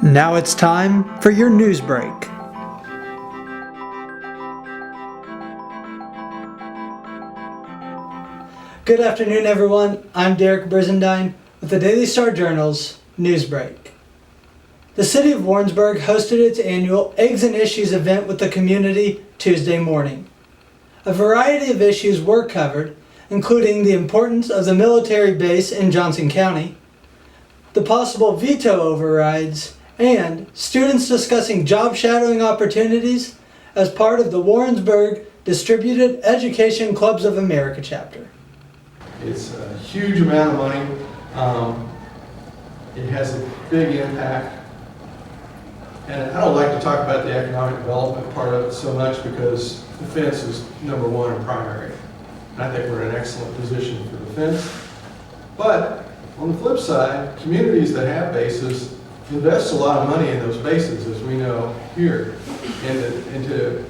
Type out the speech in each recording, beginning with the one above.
Now it's time for your news break. Good afternoon, everyone. I'm Derek Brizendine with the Daily Star Journal's Newsbreak. The city of Warrensburg hosted its annual Eggs and Issues event with the community Tuesday morning. A variety of issues were covered, including the importance of the military base in Johnson County, the possible veto overrides, and students discussing job shadowing opportunities as part of the Warrensburg Distributed Education Clubs of America chapter. It's a huge amount of money. It has a big impact. And I don't like to talk about the economic development part of it so much because the fence is number one and primary. And I think we're in an excellent position for the fence. But on the flip side, communities that have bases invest a lot of money in those bases, as we know here. And to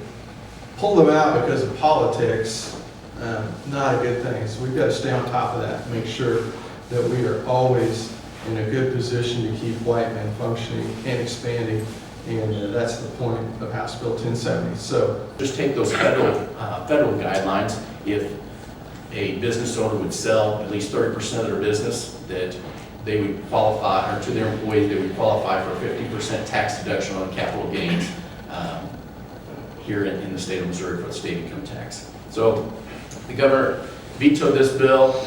pull them out because of politics, not a good thing. So we've got to stay on top of that and make sure that we are always in a good position to keep Whiteman functioning and expanding. And that's the point of House Bill 1070. So just take those federal guidelines. If a business owner would sell at least 30% of their business, that they would qualify, or to their employees, they would qualify for 50% tax deduction on capital gains here in the state of Missouri for the state income tax. So the governor vetoed this bill.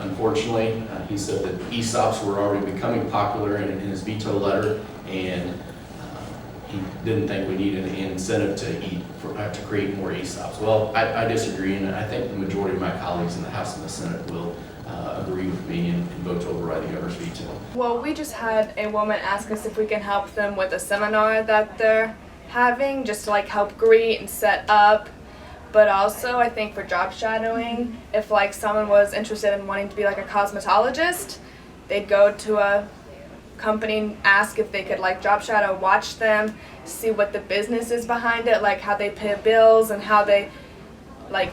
Unfortunately, he said that ESOPs were already becoming popular in his veto letter, and he didn't think we needed an incentive to create more ESOPs. Well, I disagree, and I think the majority of my colleagues in the House and the Senate will agree with me and vote to override the governor's veto. Well, we just had a woman ask us if we can help them with a seminar that they're having, just to help greet and set up. But also, I think for job shadowing, if someone was interested in wanting to be a cosmetologist, they'd go to a company and ask if they could job shadow, watch them, see what the business is behind it, how they pay bills and how they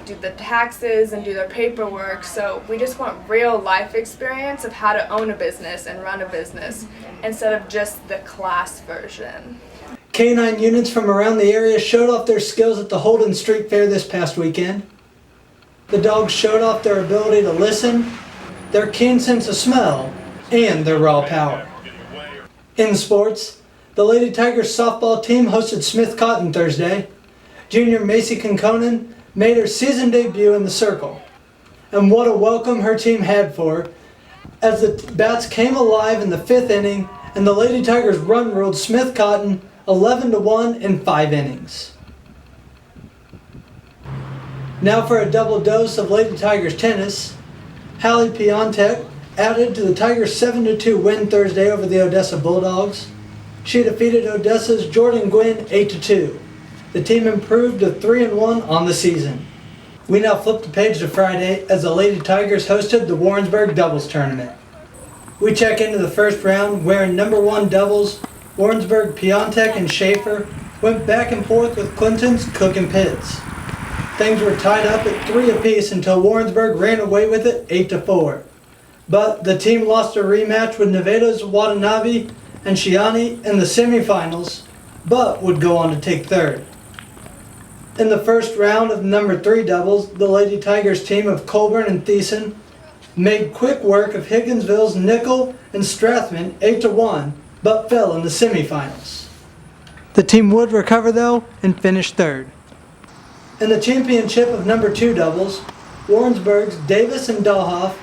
do the taxes and do their paperwork. So we just want real life experience of how to own a business and run a business instead of just the class version. Canine units from around the area showed off their skills at the Holden Street Fair this past weekend. The dogs showed off their ability to listen, their keen sense of smell, and their raw power. In sports, the Lady Tigers softball team hosted Smith Cotton Thursday. Junior Macy Conconin made her season debut in the circle. And what a welcome her team had for her, as the bats came alive in the 5th inning and the Lady Tigers run-ruled Smith Cotton 11-1 in 5 innings. Now for a double dose of Lady Tigers tennis. Hallie Piontek added to the Tigers' 7-2 win Thursday over the ODESSA Bulldogs. She defeated ODESSA's Jordan Gwynn 8-2. The team improved to 3-1 on the season. We now flip the page to Friday as the Lady Tigers hosted the Warrensburg Doubles Tournament. We check into the first round wearing number 1 doubles. Warrensburg, Piontek, and Schaefer went back and forth with Clinton's, Cook, and Pitts. Things were tied up at 3 apiece until Warrensburg ran away with it 8-4. But the team lost a rematch with Nevada's Watanabe and Shiani in the semifinals, but would go on to take third. In the first round of number 3 doubles, the Lady Tigers team of Colburn and Thiessen made quick work of Higginsville's Nickel and Strathman 8-1, but fell in the semifinals. The team would recover though and finish third. In the championship of number 2 doubles, Warrensburg's Davis and DAHLHOFF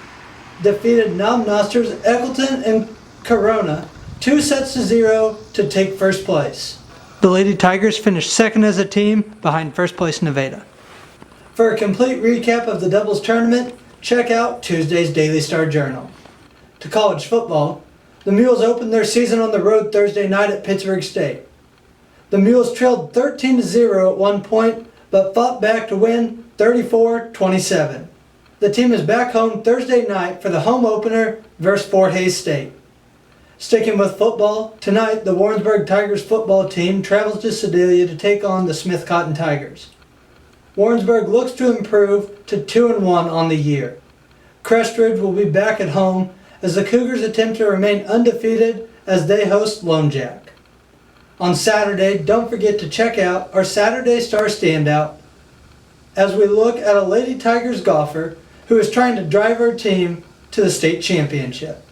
defeated Knob-Noster's ECCLETON and Corona 2-0 to take first place. The Lady Tigers finished second as a team behind first place Nevada. For a complete recap of the doubles tournament, check out Tuesday's Daily Star Journal. To college football, the Mules opened their season on the road Thursday night at Pittsburgh State. The Mules trailed 13-0 at one point, but fought back to win 34-27. The team is back home Thursday night for the home opener versus Fort Hays State. Sticking with football, tonight the Warrensburg Tigers football team travels to Sedalia to take on the Smith Cotton Tigers. Warrensburg looks to improve to 2-1 on the year. Crestridge will be back at home as the Cougars attempt to remain undefeated as they host Lone Jack. On Saturday, don't forget to check out our Saturday Star Standout as we look at a Lady Tigers golfer who is trying to drive her team to the state championship.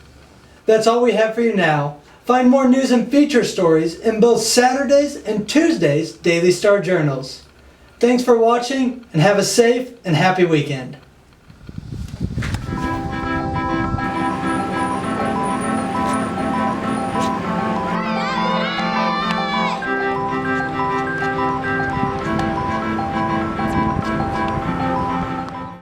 That's all we have for you now. Find more news and feature stories in both Saturday's and Tuesday's Daily Star Journals. Thanks for watching and have a safe and happy weekend.